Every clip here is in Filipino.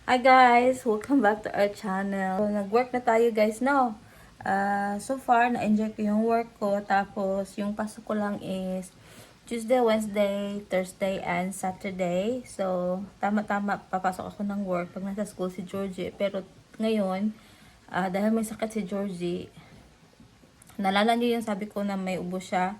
Hi guys! Welcome back to our channel. So, nag-work na tayo guys, no? So far, na-enjoy ko yung work ko. Tapos, yung pasok ko lang is Tuesday, Wednesday, Thursday, and Saturday. So, tama-tama, papasok ako ng work pag nasa school si Georgie. Pero ngayon, dahil may sakit si Georgie, nalala niyo yung sabi ko na may ubo siya.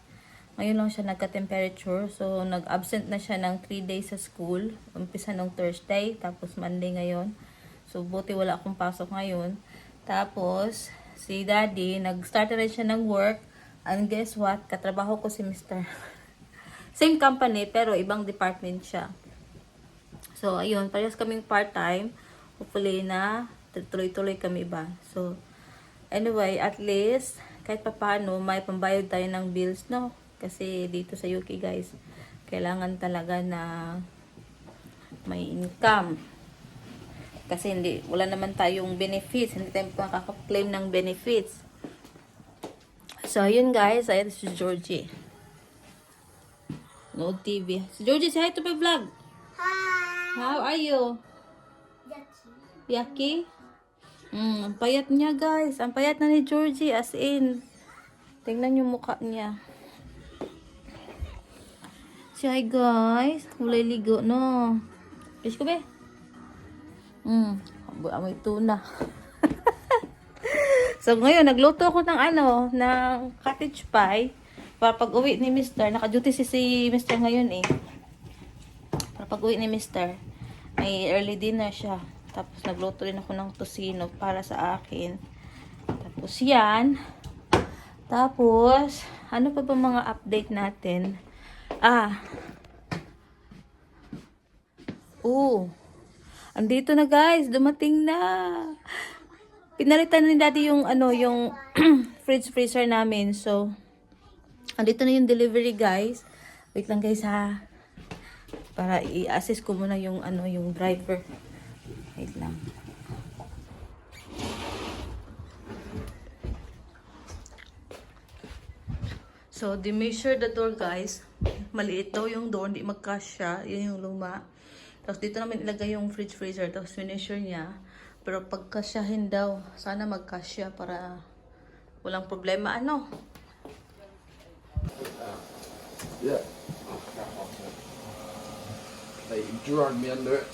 Ngayon lang siya nagka-temperature. So, nag-absent na siya ng 3 days sa school. Umpisa nung Thursday, tapos Monday ngayon. So, buti wala akong pasok ngayon. Tapos, si Daddy, nag-start na rin siya ng work. And guess what? Katrabaho ko si Mr. Same company, pero ibang department siya. So, ayun. Parehas kaming part-time. Hopefully na tuloy-tuloy kami ba. So, anyway, at least, kahit papano, may pambayad tayo ng bills, no? Kasi dito sa UK, guys, kailangan talaga na may income. Kasi wala naman tayong benefits. Hindi tayo makaka-claim ng benefits. So, yun guys. Ayan si Georgie. No TV. Si Georgie, say hi to my vlog. Hi. How are you? Yaki? Ang payat niya guys. Ang payat na ni Georgie. As in. Tingnan yung mukha niya. Say hi guys. Kulay ligo no. Please ko be. Amoy tuna. So ngayon nagluto ako ng ng cottage pie para pag uwi ni Mr. Naka-duty si Mr. ngayon eh. Para pag uwi ni Mr. may early dinner siya. Tapos nagluto rin ako ng tosino para sa akin. Tapos yan. Tapos ano pa ba mga update natin? Andito na guys, dumating na. Pinalitan ni Daddy yung yung fridge freezer namin. So andito na yung delivery guys. Wait lang guys ha. Para i-assist ko muna yung yung driver. Wait lang. So, measure the door guys. Maliit daw yung door, hindi magkasya. Yun yung luma. Tapos dito namin ilagay yung fridge freezer. Tapos measure niya. Pero pagkasyahin daw, sana magkasya para walang problema. Yeah. They drug me under it.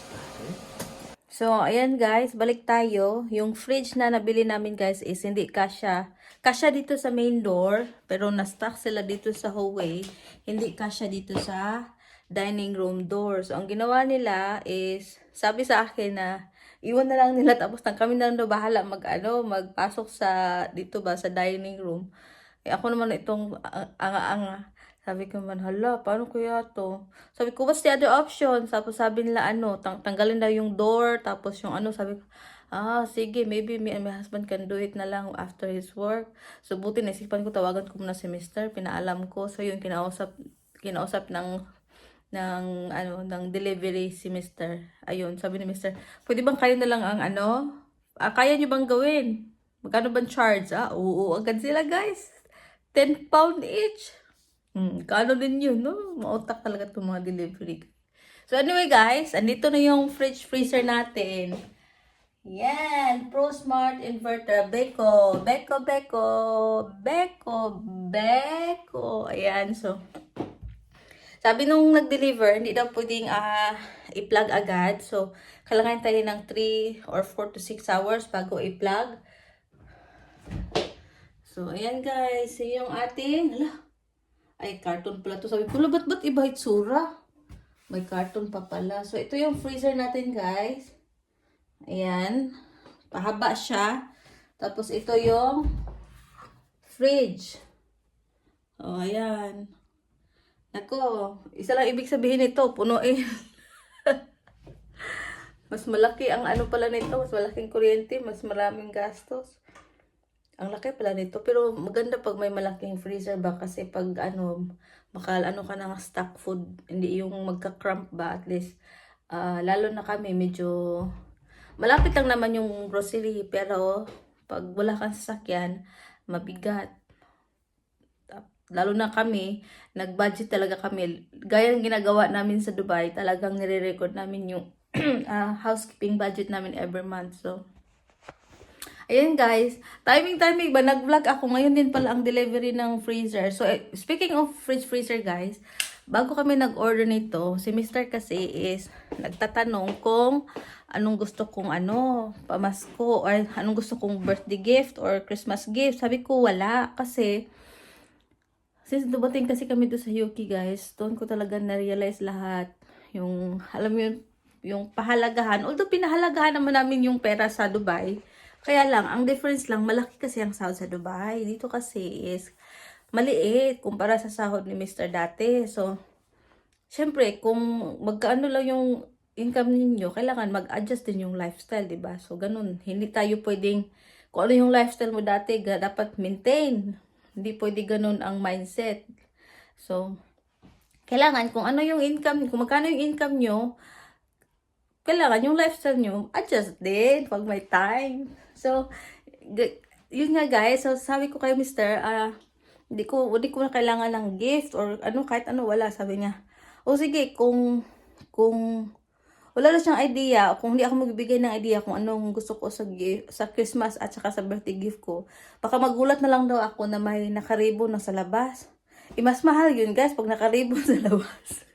So, ayan guys, balik tayo. Yung fridge na nabili namin guys is hindi kasya. Kasya dito sa main door, pero na-stuck sila dito sa hallway. Hindi kasya dito sa dining room door. So, ang ginawa nila is, sabi sa akin na, iwan na lang nila tapos kami na lang daw bahala magpasok sa, dito ba, sa dining room. Eh, ako naman itong anga-anga. Sabi ko man, hala, paano kaya to? Sabi ko, what's the other option? Tapos sabi nila, tanggalin daw yung door. Tapos yung sabi ko, sige, maybe me and my husband can do it na lang after his work. So, buti naisipan ko, tawagan ko muna si Mr. Pinaalam ko. So, yun, kinausap ng delivery si Mr. Ayun, sabi ni Mr. Pwede bang kayo na lang ang kaya nyo bang gawin? Magkano bang charge? Oo, agad sila guys. 10 pound each. Kano din yun, no? Mautak talaga itong mga delivery. So, anyway guys, andito na yung fridge freezer natin. Yan, ProSmart Inverter, Beko. Ayan, so, sabi nung nag-deliver, hindi daw pwedeng i-plug agad. So, kailangan tayo ng 3 or 4 to 6 hours bago i-plug. So, ayan guys, yung ating, carton pala to. Sabi ko, ba't iba itsura? May carton pa pala. So, ito yung freezer natin guys. Ayan. Pahaba siya. Tapos, ito yung fridge. Ayan. Nako, isa lang ibig sabihin nito, punuin. Mas malaki ang pala nito, mas malaking kuryente, mas maraming gastos. Ang laki pala nito, pero maganda pag may malaking freezer ba kasi pag ka ng stock food, hindi yung magka-cramp ba at least. Lalo na kami medyo malapit lang naman yung grocery, pero pag wala kang sasakyan, mabigat. Lalo na kami, nag-budget talaga kami. Gaya ng ginagawa namin sa Dubai, talagang nire-record namin yung housekeeping budget namin every month. So, ayun guys, timing ba, nag-vlog ako. Ngayon din pala ang delivery ng freezer. So, speaking of freezer guys, bago kami nag-order nito, si Mr. kasi is nagtatanong kung anong gusto kong pamasko, or anong gusto kong birthday gift or Christmas gift. Sabi ko wala, kasi since dumating kasi kami doon sa UK guys, doon ko talaga na-realize lahat. Yung, alam mo yung pahalagahan. Although pinahalagahan naman namin yung pera sa Dubai, kaya lang, ang difference lang, malaki kasi ang sahod sa Dubai. Dito kasi is maliit kumpara sa sahod ni Mr. dati. So, syempre, kung magkaano lang yung income ninyo, kailangan mag-adjust din yung lifestyle, diba? So, ganun. Hindi tayo pwedeng, kung ano yung lifestyle mo dati, dapat maintain. Hindi pwede ganun ang mindset. So, kailangan kung ano yung income, kung magkano yung income nyo, kailangan yung lifestyle nyo, adjust din pag may time. So, yun nga guys. So, sabi ko kay Mr., hindi ko na kailangan ng gift or kahit wala. Sabi niya, o sige, kung wala na siyang idea, kung hindi ako magbibigay ng idea kung anong gusto ko sa Christmas at saka sa birthday gift ko, baka magulat na lang daw ako na may nakaribon na sa labas. Mas mahal yun guys pag nakaribon sa labas.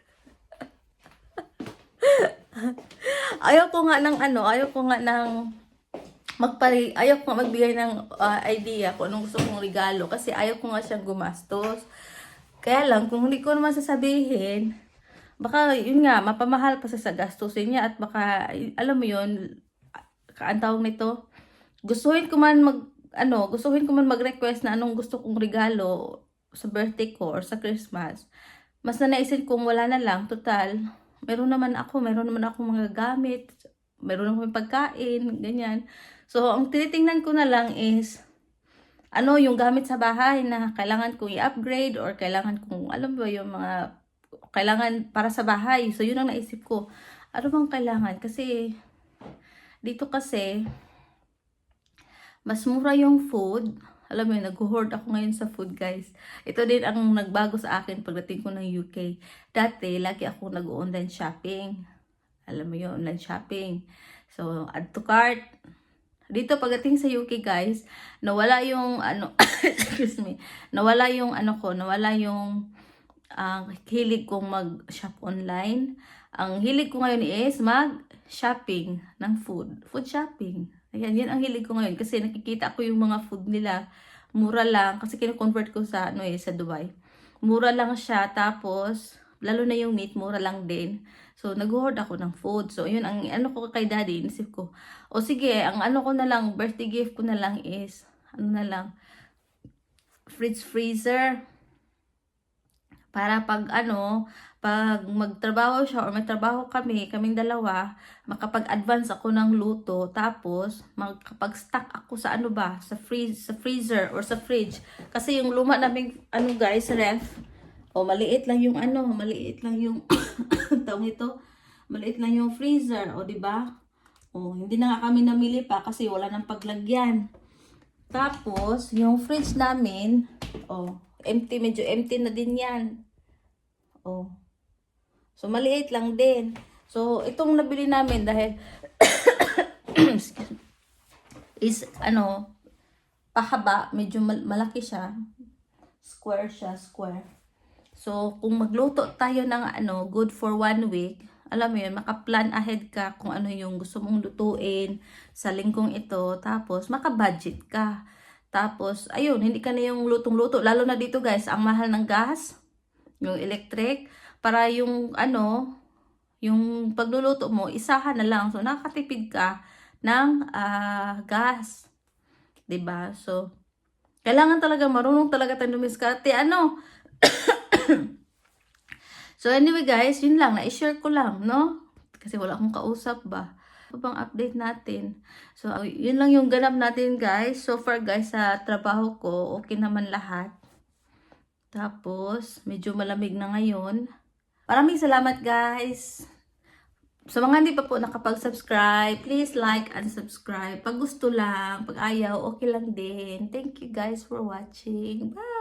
Ayaw ko nga magbigay ng idea kung anong gusto kong regalo kasi ayaw ko nga siyang gumastos. Kaya lang, kung hindi ko naman sasabihin, baka yun nga, mapamahal pa sa gastusin niya, at baka, alam mo yun, ang tawag nito, gustuhin ko man mag-request na anong gusto kong regalo sa birthday ko or sa Christmas. Mas naisip kong wala na lang, total, meron naman ako mga gamit, meron akong pagkain, ganyan. So, ang tinitingnan ko na lang is, yung gamit sa bahay na kailangan kong i-upgrade or kailangan kong, alam ba, yung mga kailangan para sa bahay. So, yun ang naisip ko. Ano bang kailangan? Kasi, dito kasi, mas mura yung food. Alam mo yun, nag-hoard ako ngayon sa food, guys. Ito din ang nagbago sa akin pagdating ko ng UK. Dati, lagi ako nag-online shopping. Alam mo yun, online shopping. So, add to cart. Dito, pagdating sa UK, guys, nawala yung, excuse me, nawala yung hilig kong mag-shop online. Ang hilig ko ngayon is mag-shopping ng food. Food shopping. Ayan, yan ang hilig ko ngayon. Kasi nakikita ko yung mga food nila. Mura lang. Kasi kino-convert ko sa, sa Dubai. Mura lang siya. Tapos, lalo na yung meat, mura lang din. So, nag-hoard ako ng food. So, yun, ang ko kay daddy, inisip ko, o sige, ang ko na lang, birthday gift ko na lang is, fridge freezer. Para pag magtrabaho siya or may trabaho kaming dalawa, makapag-advance ako ng luto, tapos makapag-stock ako sa sa freezer or sa fridge. Kasi yung luma naming guys, ref, maliit lang yung tawag ito, maliit lang yung freezer, di ba? Hindi na nga kami namili pa kasi wala nang paglagyan. Tapos, yung fridge namin, medyo empty na din yan. So, maliit lang din. So, itong nabili namin dahil is, pahaba, medyo malaki siya. Square siya, square. So, kung magluto tayo ng good for 1 week, alam mo yun, maka-plan ahead ka kung ano yung gusto mong lutuin sa linggong ito. Tapos, maka-budget ka. Tapos, ayun, hindi ka na yung lutong-luto. Lalo na dito guys, ang mahal ng gas, yung electric. Para yung, yung pagluluto mo, isahan na lang. So, nakakatipid ka ng gas. 'Di ba? So, kailangan talaga, marunong talaga tayo dumiskarte. So, anyway guys, yun lang. Na-share ko lang, no? Kasi wala akong kausap ba. Ano bang update natin? So, yun lang yung ganap natin guys. So far guys, sa trabaho ko, okay naman lahat. Tapos, medyo malamig na ngayon. Maraming salamat guys. Sa mga hindi pa po nakapag-subscribe, please like and subscribe. Pag gusto lang, pag ayaw, okay lang din. Thank you guys for watching. Bye!